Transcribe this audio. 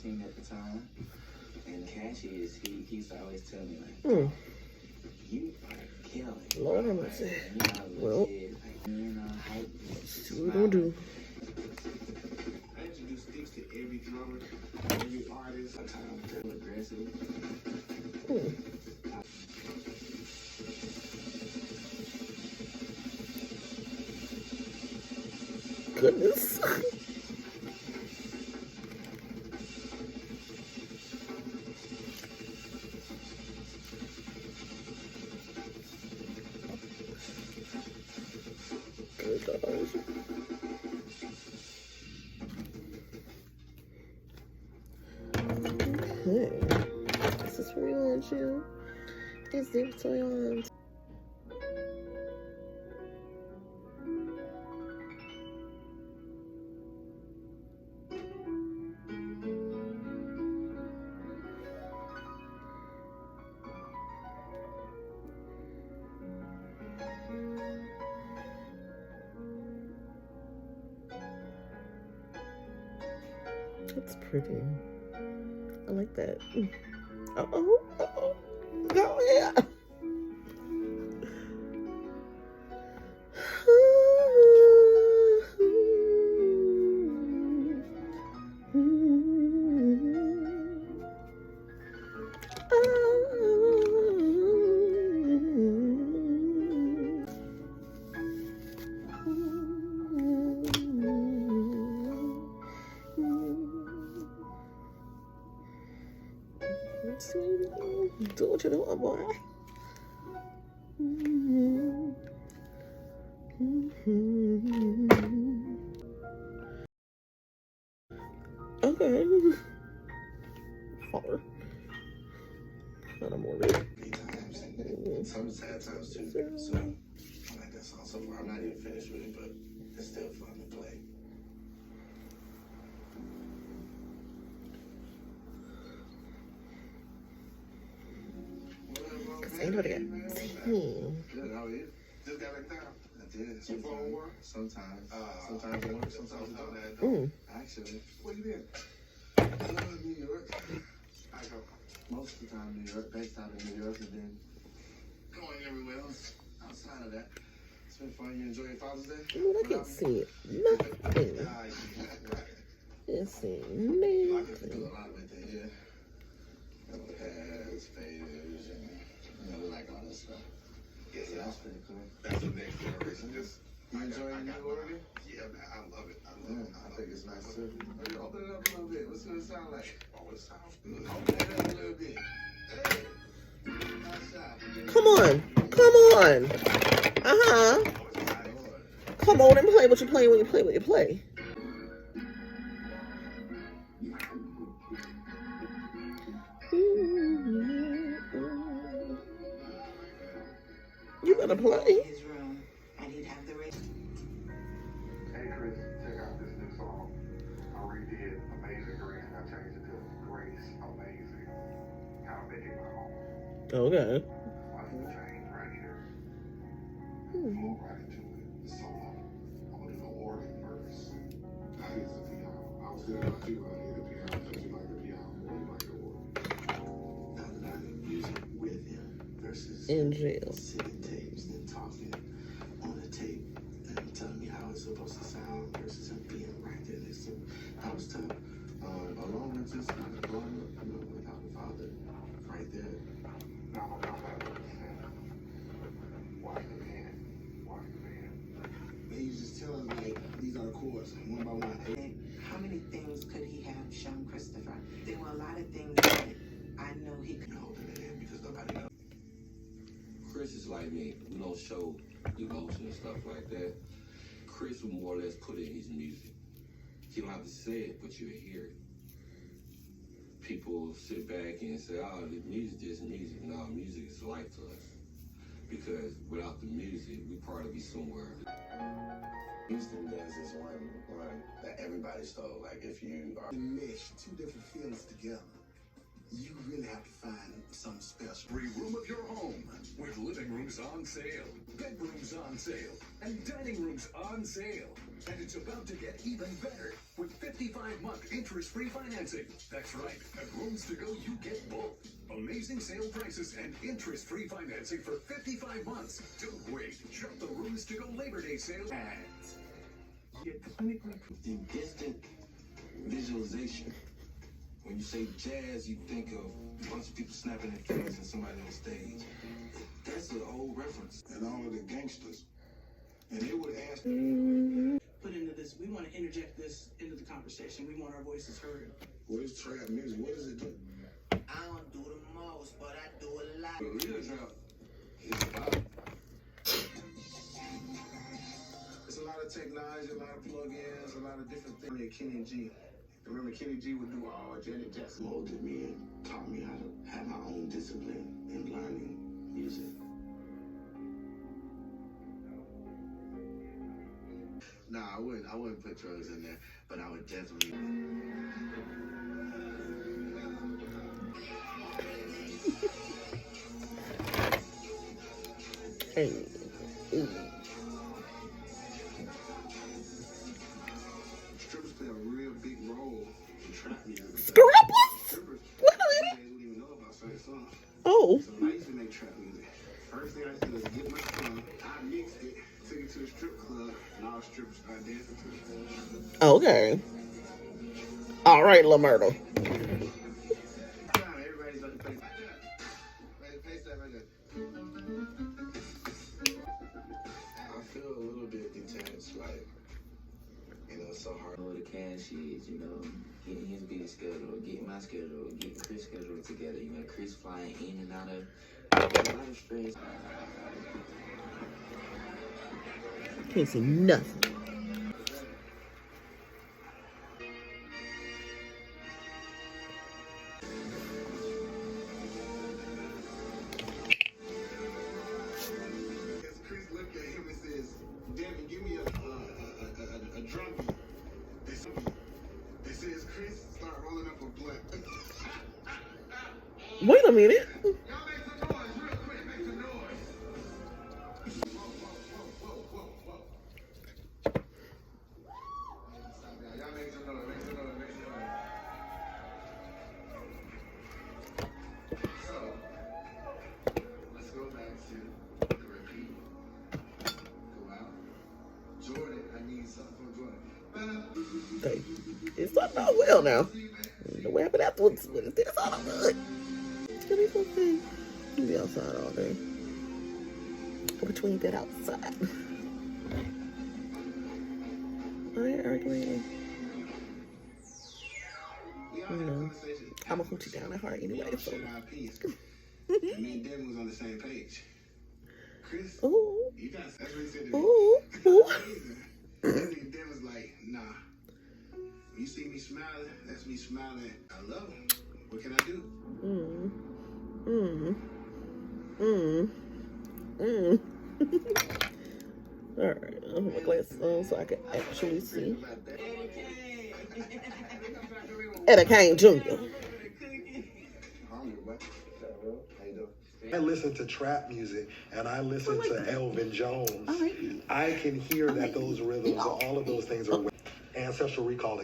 team at the time, and Cassius, he used to always tell me like, you are killing. Lord have mercy. Well, see what we're gonna do. I introduce sticks to every drummer, every artist. Sometimes they're aggressive. Goodness. Okay. This is for you, you. It's deep to your arms. That's pretty. I like that. Uh-oh, uh-oh. Go ahead. Do what you doing, boy. Okay. Father. Not a more Some sad times too. So I like that song so far. I'm not even finished with it, but it's still fun to play. Ain't nobody got Good, how are you? Just got back down. I did. Your phone work? Sometimes. Sometimes it works, sometimes it don't. Actually, where you been? New York. I go. Most of the time New York, based out of New York, and then going everywhere else outside of that. It's been fun. You enjoy your Father's Day? Ooh, I can't see it. Nothing. Can't see nothing. I get to do a lot with it, yeah. Hairs, faders, and we like all this stuff. Yeah, so that's pretty cool. That's the next generation. Just you enjoying the new already? Yeah, man, I love it. I love it. I think it's nice too. Open it up a little bit. What's it gonna sound like? Oh, it sounds good. Open it up a little bit. Hey, nice shot. Come on. Come on. Come on and play what you play when you play what you play. You better play. His room, and he'd have the rest. Hey Chris, check out this new song. I redid Amazing Grace and I changed it to Grace Amazing. Kind of make it my own. Okay. Watch the change right here. Flow right into it. The solo. I'm gonna do the organ first. I hit the piano. I was good about you. I hit the piano because you like the piano more than you like the organ. I'm learning music with him versus In jail. sitting tapes and talking on the tape and telling me how it's supposed to sound versus him being right there next to me. That was tough. Along with just kind of growing up, without the father right there. Now I'm gonna have to watch the band. Watch the band. And you just tell us, like, these are the chords, one by one. How many things could he have shown Christopher? There were a lot of things that I know he could. Holding it in because nobody knows. Chris is like me. We don't show emotion and stuff like that. Chris will more or less put it in his music. He don't have to say it, but you'll hear it. People sit back and say, oh, the music is music. No, music is life to us. Because without the music, we'd probably be somewhere. Houston does this one that everybody stole. Like, if you are mesh two different feelings together. you really have to find something special. Every room of your home, with living rooms on sale, bedrooms on sale, and dining rooms on sale. And it's about to get even better with 55-month interest-free financing. That's right. At Rooms to Go, you get both. Amazing sale prices and interest-free financing for 55 months. Don't wait. Shop the Rooms to Go Labor Day sale ads. Get clinically The instant visualization. When you say jazz, you think of a bunch of people snapping their fingers and somebody on stage. That's an old reference. And all of the gangsters. And they would ask put into this. We want to interject this into the conversation. We want our voices heard. what is trap music? What does it do? I don't do the most, but I do a lot. The real trap is about. It's a lot of technology, a lot of plugins, a lot of different things. Kenny G. Remember Kenny G would do all Janet Jackson. Molded me and taught me how to have my own discipline in learning music. Nah, I wouldn't put drugs in there, but I would definitely. Hey. Strippers play a real big role in trap music. Strippers? Strippers, What? they don't even know about certain songs. Oh. So when I used to make trap music, first thing I used to do was get my song, I mixed it, took it to a strip club, and all strippers started dancing to it. Okay. All right, LaMyrtle. Everybody's about to play. Play that right there. I feel a little bit detached, like, it's so hard. Know the cash is, getting his busy schedule, getting my schedule, getting Chris' schedule together. Chris flying in and out of a lot of stress. Can't see nothing. Chris looked at him and says, Devin, give me a drum beat. They says, Chris, start rolling up a blunt. Wait a minute. Y'all make some noise, real quick, make some noise. Whoa. Stop, y'all make some noise, make some noise. So, let's go back to the repeat. Go out. Jordan, I need something from Jordan. Okay. It's starting out well now. What happened afterwards? What is this? I don't know. It's gonna be something. You'll be outside all day. Between that outside. I ain't arguing. I'm gonna put you down at heart anyway. So. Me and Devin was on the same page. Chris, Ooh. you guys, that's what he said to me. Ooh. Ooh. Devin was like, nah. You see me smiling, that's me smiling. I love him. What can I do? All right, I'll put my glasses on so I can actually see. Etta Kane Jr. I listen to trap music and I listen to Elvin Jones. I can hear that those rhythms, all of those things are ancestral recall.